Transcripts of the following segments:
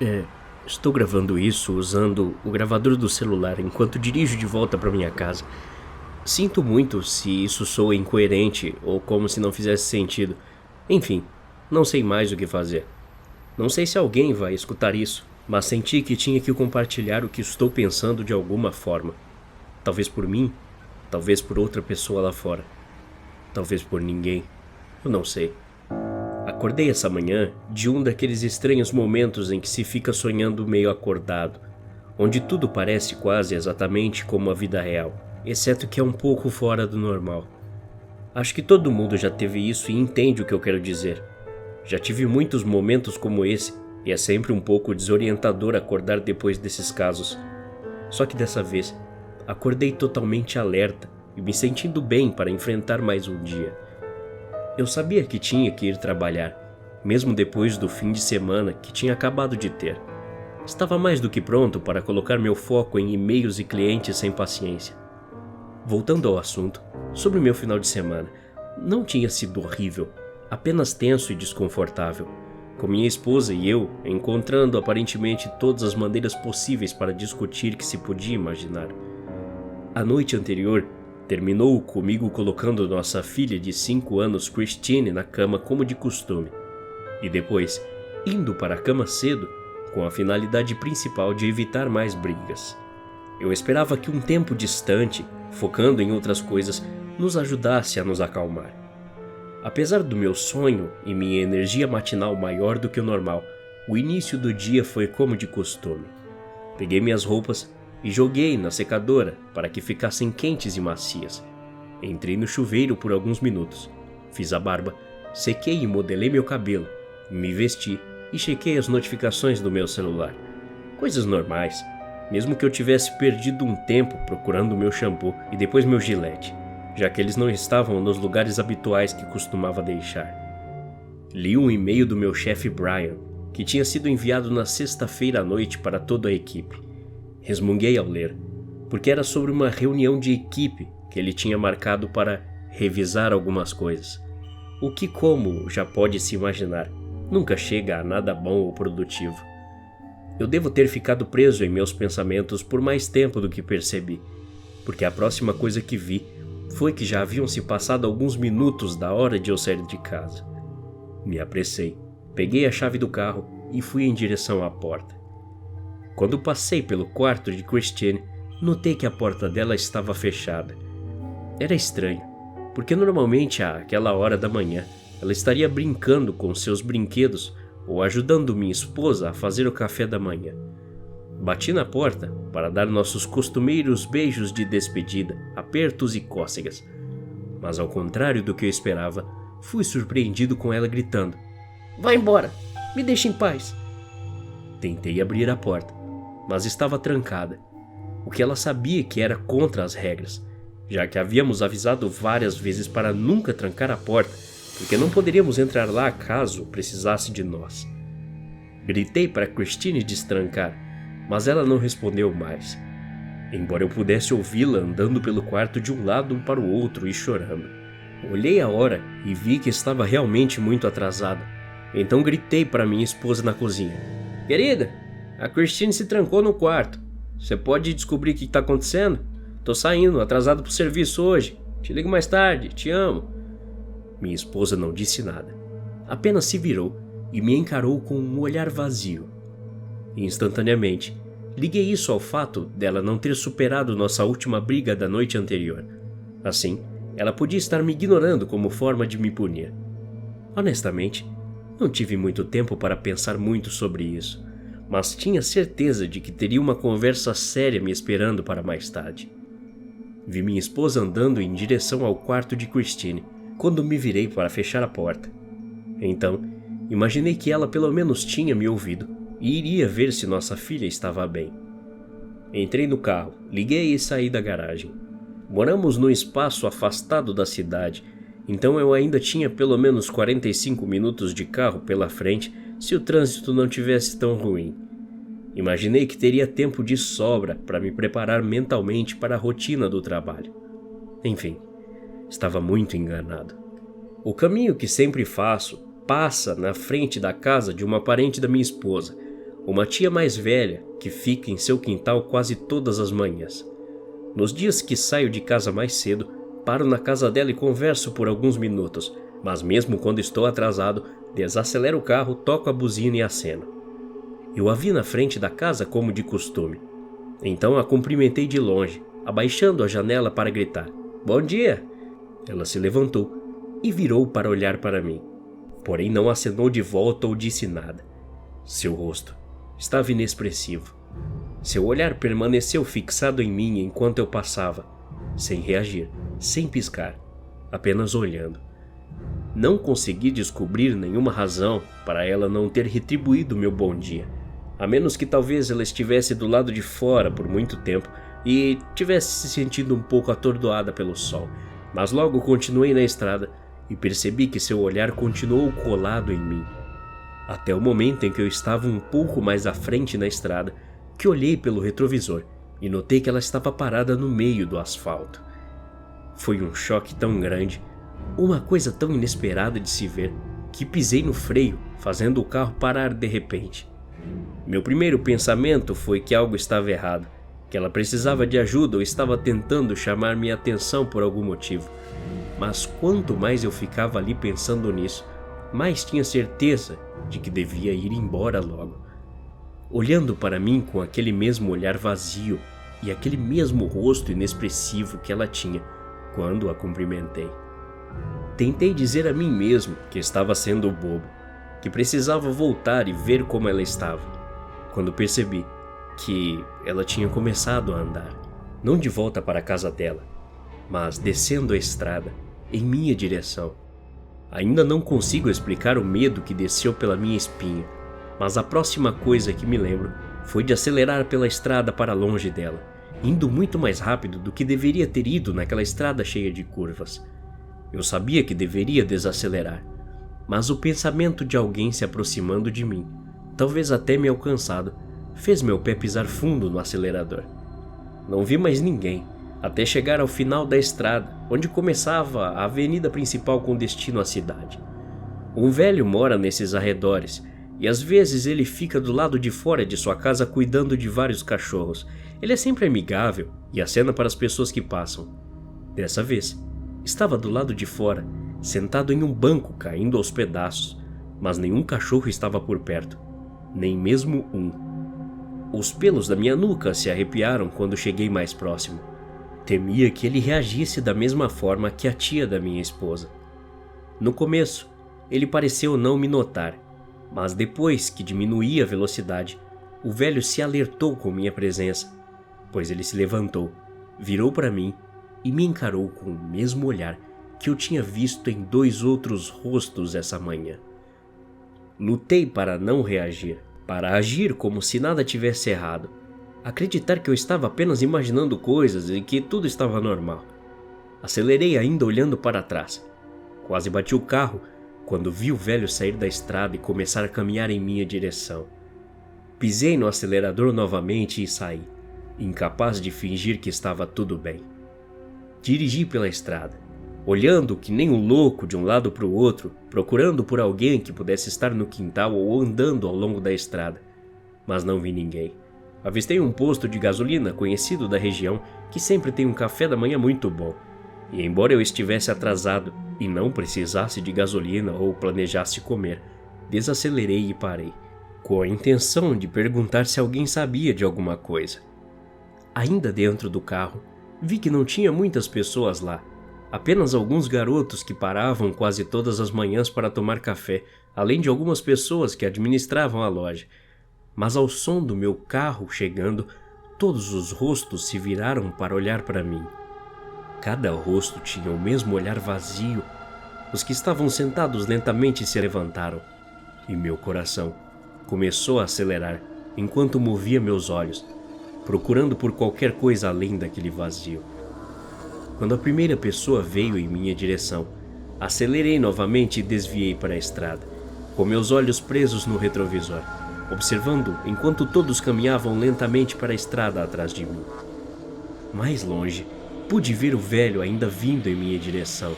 É, estou gravando isso usando o gravador do celular enquanto dirijo de volta para minha casa. Sinto muito se isso soa incoerente ou como se não fizesse sentido. Enfim, não sei mais o que fazer. Não sei se alguém vai escutar isso, mas senti que tinha que compartilhar o que estou pensando de alguma forma. Talvez por mim, talvez por outra pessoa lá fora, talvez por ninguém. Eu não sei. Acordei essa manhã de um daqueles estranhos momentos em que se fica sonhando meio acordado, onde tudo parece quase exatamente como a vida real, exceto que é um pouco fora do normal. Acho que todo mundo já teve isso e entende o que eu quero dizer. Já tive muitos momentos como esse, e é sempre um pouco desorientador acordar depois desses casos. Só que dessa vez, acordei totalmente alerta e me sentindo bem para enfrentar mais um dia. Eu sabia que tinha que ir trabalhar, mesmo depois do fim de semana que tinha acabado de ter. Estava mais do que pronto para colocar meu foco em e-mails e clientes sem paciência. Voltando ao assunto, sobre meu final de semana, não tinha sido horrível, apenas tenso e desconfortável, com minha esposa e eu encontrando aparentemente todas as maneiras possíveis para discutir que se podia imaginar. A noite anterior terminou comigo colocando nossa filha de 5 anos, Christine, na cama como de costume, e depois indo para a cama cedo com a finalidade principal de evitar mais brigas. Eu esperava que um tempo distante, focando em outras coisas, nos ajudasse a nos acalmar. Apesar do meu sonho e minha energia matinal maior do que o normal, o início do dia foi como de costume. Peguei minhas roupas e joguei na secadora para que ficassem quentes e macias. Entrei no chuveiro por alguns minutos, fiz a barba, sequei e modelei meu cabelo, me vesti e chequei as notificações do meu celular. Coisas normais, mesmo que eu tivesse perdido um tempo procurando meu shampoo e depois meu gilete, já que eles não estavam nos lugares habituais que costumava deixar. Li um e-mail do meu chefe Brian, que tinha sido enviado na sexta-feira à noite para toda a equipe. Resmunguei ao ler, porque era sobre uma reunião de equipe que ele tinha marcado para revisar algumas coisas. O que, como já pode se imaginar, nunca chega a nada bom ou produtivo. Eu devo ter ficado preso em meus pensamentos por mais tempo do que percebi, porque a próxima coisa que vi foi que já haviam se passado alguns minutos da hora de eu sair de casa. Me apressei, peguei a chave do carro e fui em direção à porta. Quando passei pelo quarto de Christine, notei que a porta dela estava fechada. Era estranho, porque normalmente àquela hora da manhã ela estaria brincando com seus brinquedos ou ajudando minha esposa a fazer o café da manhã. Bati na porta para dar nossos costumeiros beijos de despedida, apertos e cócegas. Mas ao contrário do que eu esperava, fui surpreendido com ela gritando: "Vai embora! Me deixe em paz!" Tentei abrir a porta, mas estava trancada, o que ela sabia que era contra as regras, já que havíamos avisado várias vezes para nunca trancar a porta, porque não poderíamos entrar lá caso precisasse de nós. Gritei para Christine destrancar, mas ela não respondeu mais, embora eu pudesse ouvi-la andando pelo quarto de um lado para o outro e chorando. Olhei a hora e vi que estava realmente muito atrasada, então gritei para minha esposa na cozinha: "Querida, a Christine se trancou no quarto. Você pode descobrir o que está acontecendo? Tô saindo, atrasado pro serviço hoje. Te ligo mais tarde, te amo." Minha esposa não disse nada, apenas se virou e me encarou com um olhar vazio. Instantaneamente, liguei isso ao fato dela não ter superado nossa última briga da noite anterior. Assim, ela podia estar me ignorando como forma de me punir. Honestamente, não tive muito tempo para pensar muito sobre isso, mas tinha certeza de que teria uma conversa séria me esperando para mais tarde. Vi minha esposa andando em direção ao quarto de Christine quando me virei para fechar a porta. Então, imaginei que ela pelo menos tinha me ouvido e iria ver se nossa filha estava bem. Entrei no carro, liguei e saí da garagem. Moramos num espaço afastado da cidade, então eu ainda tinha pelo menos 45 minutos de carro pela frente se o trânsito não tivesse tão ruim. Imaginei que teria tempo de sobra para me preparar mentalmente para a rotina do trabalho. Enfim, estava muito enganado. O caminho que sempre faço passa na frente da casa de uma parente da minha esposa, uma tia mais velha que fica em seu quintal quase todas as manhãs. Nos dias que saio de casa mais cedo, paro na casa dela e converso por alguns minutos, mas mesmo quando estou atrasado, desacelero o carro, toco a buzina e aceno. Eu a vi na frente da casa como de costume. Então a cumprimentei de longe, abaixando a janela para gritar: "Bom dia!" Ela se levantou e virou para olhar para mim, porém não acenou de volta ou disse nada. Seu rosto estava inexpressivo. Seu olhar permaneceu fixado em mim enquanto eu passava, sem reagir, sem piscar, apenas olhando. Não consegui descobrir nenhuma razão para ela não ter retribuído meu bom dia, a menos que talvez ela estivesse do lado de fora por muito tempo e tivesse se sentido um pouco atordoada pelo sol, mas logo continuei na estrada e percebi que seu olhar continuou colado em mim. Até o momento em que eu estava um pouco mais à frente na estrada, que olhei pelo retrovisor e notei que ela estava parada no meio do asfalto. Foi um choque tão grande, uma coisa tão inesperada de se ver, que pisei no freio, fazendo o carro parar de repente. Meu primeiro pensamento foi que algo estava errado, que ela precisava de ajuda ou estava tentando chamar minha atenção por algum motivo. Mas quanto mais eu ficava ali pensando nisso, mais tinha certeza de que devia ir embora logo. Olhando para mim com aquele mesmo olhar vazio e aquele mesmo rosto inexpressivo que ela tinha quando a cumprimentei. Tentei dizer a mim mesmo que estava sendo bobo, que precisava voltar e ver como ela estava, quando percebi que ela tinha começado a andar, não de volta para a casa dela, mas descendo a estrada em minha direção. Ainda não consigo explicar o medo que desceu pela minha espinha, mas a próxima coisa que me lembro foi de acelerar pela estrada para longe dela, indo muito mais rápido do que deveria ter ido naquela estrada cheia de curvas. Eu sabia que deveria desacelerar, mas o pensamento de alguém se aproximando de mim, talvez até me alcançado, fez meu pé pisar fundo no acelerador. Não vi mais ninguém, até chegar ao final da estrada, onde começava a avenida principal com destino à cidade. Um velho mora nesses arredores, e às vezes ele fica do lado de fora de sua casa cuidando de vários cachorros. Ele é sempre amigável e acena para as pessoas que passam. Dessa vez, estava do lado de fora, sentado em um banco caindo aos pedaços, mas nenhum cachorro estava por perto, nem mesmo um. Os pelos da minha nuca se arrepiaram quando cheguei mais próximo. Temia que ele reagisse da mesma forma que a tia da minha esposa. No começo, ele pareceu não me notar, mas depois que diminuí a velocidade, o velho se alertou com minha presença, pois ele se levantou, virou para mim e me encarou com o mesmo olhar que eu tinha visto em 2 outros rostos essa manhã. Lutei para não reagir, para agir como se nada tivesse errado, acreditar que eu estava apenas imaginando coisas e que tudo estava normal. Acelerei ainda olhando para trás. Quase bati o carro quando vi o velho sair da estrada e começar a caminhar em minha direção. Pisei no acelerador novamente e saí, incapaz de fingir que estava tudo bem. Dirigi pela estrada, olhando que nem um louco de um lado para o outro, procurando por alguém que pudesse estar no quintal ou andando ao longo da estrada, mas não vi ninguém. Avistei um posto de gasolina conhecido da região que sempre tem um café da manhã muito bom, e embora eu estivesse atrasado e não precisasse de gasolina ou planejasse comer, desacelerei e parei, com a intenção de perguntar se alguém sabia de alguma coisa. Ainda dentro do carro, vi que não tinha muitas pessoas lá, apenas alguns garotos que paravam quase todas as manhãs para tomar café, além de algumas pessoas que administravam a loja. Mas ao som do meu carro chegando, todos os rostos se viraram para olhar para mim. Cada rosto tinha o mesmo olhar vazio. Os que estavam sentados lentamente se levantaram, e meu coração começou a acelerar enquanto movia meus olhos, procurando por qualquer coisa além daquele vazio. Quando a primeira pessoa veio em minha direção, acelerei novamente e desviei para a estrada, com meus olhos presos no retrovisor, observando enquanto todos caminhavam lentamente para a estrada atrás de mim. Mais longe, pude ver o velho ainda vindo em minha direção,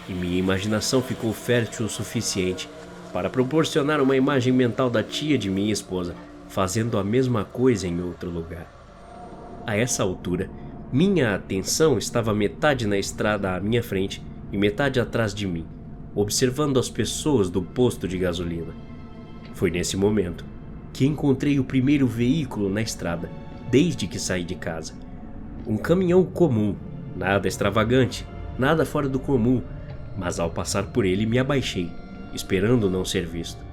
e minha imaginação ficou fértil o suficiente para proporcionar uma imagem mental da tia de minha esposa, fazendo a mesma coisa em outro lugar. A essa altura, minha atenção estava metade na estrada à minha frente e metade atrás de mim, observando as pessoas do posto de gasolina. Foi nesse momento que encontrei o primeiro veículo na estrada, desde que saí de casa. Um caminhão comum, nada extravagante, nada fora do comum, mas ao passar por ele me abaixei, esperando não ser visto.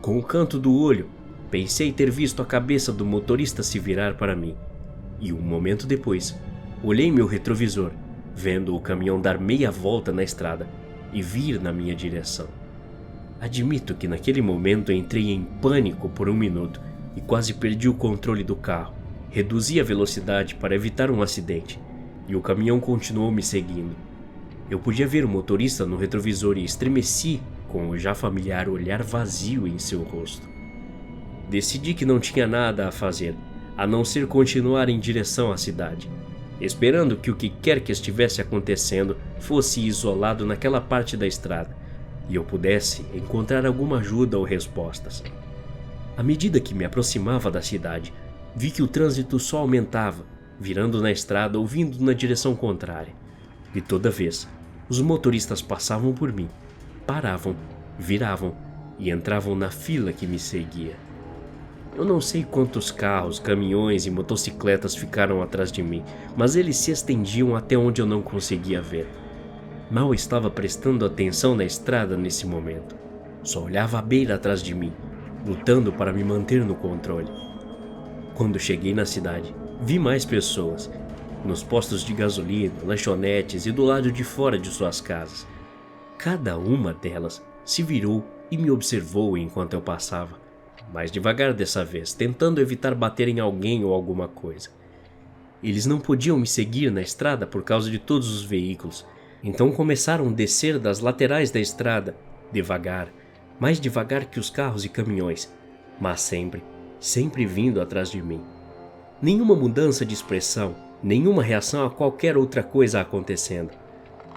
Com o canto do olho, pensei ter visto a cabeça do motorista se virar para mim, e um momento depois, olhei meu retrovisor, vendo o caminhão dar meia volta na estrada e vir na minha direção. Admito que naquele momento entrei em pânico por um minuto e quase perdi o controle do carro. Reduzi a velocidade para evitar um acidente e o caminhão continuou me seguindo. Eu podia ver o motorista no retrovisor e estremeci com o já familiar olhar vazio em seu rosto. Decidi que não tinha nada a fazer, a não ser continuar em direção à cidade, esperando que o que quer que estivesse acontecendo fosse isolado naquela parte da estrada e eu pudesse encontrar alguma ajuda ou respostas. À medida que me aproximava da cidade, vi que o trânsito só aumentava, virando na estrada ou vindo na direção contrária. E toda vez, os motoristas passavam por mim, paravam, viravam e entravam na fila que me seguia. Eu não sei quantos carros, caminhões e motocicletas ficaram atrás de mim, mas eles se estendiam até onde eu não conseguia ver. Mal estava prestando atenção na estrada nesse momento. Só olhava a beira atrás de mim, lutando para me manter no controle. Quando cheguei na cidade, vi mais pessoas, nos postos de gasolina, lanchonetes e do lado de fora de suas casas. Cada uma delas se virou e me observou enquanto eu passava, mais devagar dessa vez, tentando evitar bater em alguém ou alguma coisa. Eles não podiam me seguir na estrada por causa de todos os veículos, então começaram a descer das laterais da estrada, devagar, mais devagar que os carros e caminhões, mas sempre vindo atrás de mim. Nenhuma mudança de expressão, nenhuma reação a qualquer outra coisa acontecendo,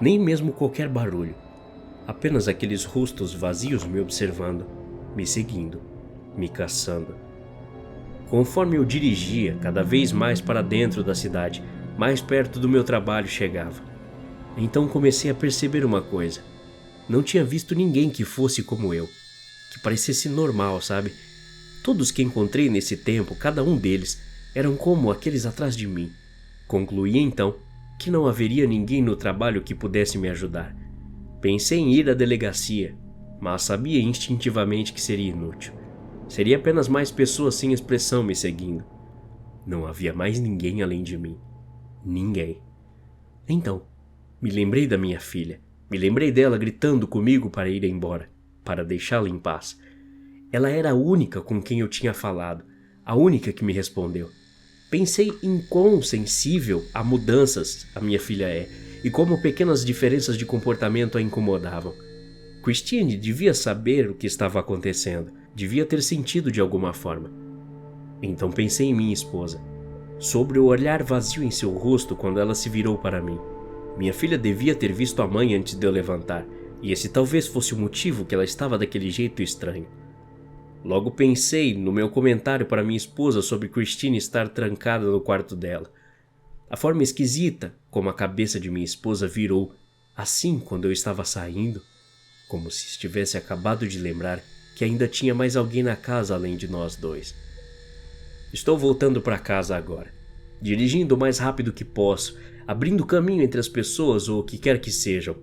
nem mesmo qualquer barulho. Apenas aqueles rostos vazios me observando, me seguindo, me caçando. Conforme eu dirigia cada vez mais para dentro da cidade, mais perto do meu trabalho chegava. Então comecei a perceber uma coisa. Não tinha visto ninguém que fosse como eu, que parecesse normal, sabe? Todos que encontrei nesse tempo, cada um deles, eram como aqueles atrás de mim. Concluí então que não haveria ninguém no trabalho que pudesse me ajudar. Pensei em ir à delegacia, mas sabia instintivamente que seria inútil. Seria apenas mais pessoas sem expressão me seguindo. Não havia mais ninguém além de mim. Ninguém. Então, me lembrei da minha filha. Me lembrei dela gritando comigo para ir embora, para deixá-la em paz. Ela era a única com quem eu tinha falado, a única que me respondeu. Pensei em quão sensível a mudanças a minha filha é e como pequenas diferenças de comportamento a incomodavam. Christine devia saber o que estava acontecendo, devia ter sentido de alguma forma. Então pensei em minha esposa, sobre o olhar vazio em seu rosto quando ela se virou para mim. Minha filha devia ter visto a mãe antes de eu levantar, e esse talvez fosse o motivo que ela estava daquele jeito estranho. Logo pensei no meu comentário para minha esposa sobre Christine estar trancada no quarto dela. A forma esquisita como a cabeça de minha esposa virou, assim quando eu estava saindo, como se estivesse acabado de lembrar que ainda tinha mais alguém na casa além de nós dois. Estou voltando para casa agora, dirigindo o mais rápido que posso, abrindo caminho entre as pessoas ou o que quer que sejam.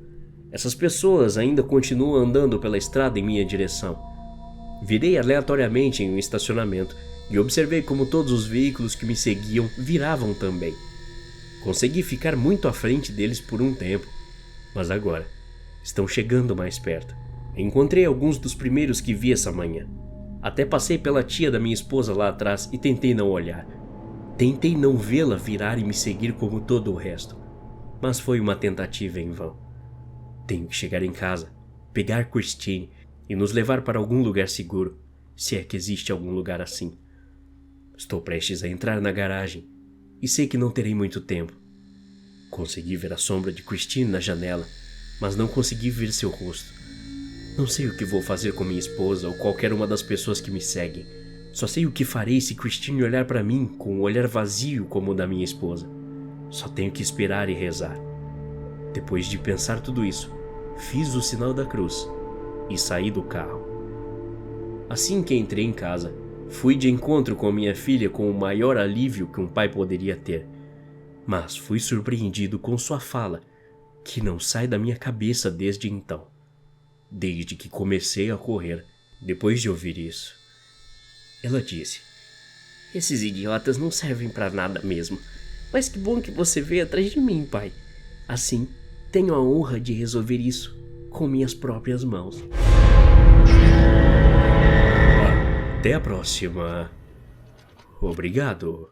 Essas pessoas ainda continuam andando pela estrada em minha direção. Virei aleatoriamente em um estacionamento e observei como todos os veículos que me seguiam viravam também. Consegui ficar muito à frente deles por um tempo, mas agora estão chegando mais perto. Encontrei alguns dos primeiros que vi essa manhã. Até passei pela tia da minha esposa lá atrás e tentei não olhar. Tentei não vê-la virar e me seguir como todo o resto, mas foi uma tentativa em vão. Tenho que chegar em casa, pegar Christine e nos levar para algum lugar seguro, se é que existe algum lugar assim. Estou prestes a entrar na garagem e sei que não terei muito tempo. Consegui ver a sombra de Christine na janela, mas não consegui ver seu rosto. Não sei o que vou fazer com minha esposa ou qualquer uma das pessoas que me seguem. Só sei o que farei se Christine olhar para mim com um olhar vazio como o da minha esposa. Só tenho que esperar e rezar. Depois de pensar tudo isso, fiz o sinal da cruz e saí do carro. Assim que entrei em casa, fui de encontro com minha filha com o maior alívio que um pai poderia ter. Mas fui surpreendido com sua fala, que não sai da minha cabeça desde então. Desde que comecei a correr, depois de ouvir isso. Ela disse: "Esses idiotas não servem pra nada mesmo. Mas que bom que você veio atrás de mim, pai. Assim, tenho a honra de resolver isso com minhas próprias mãos." Até a próxima. Obrigado.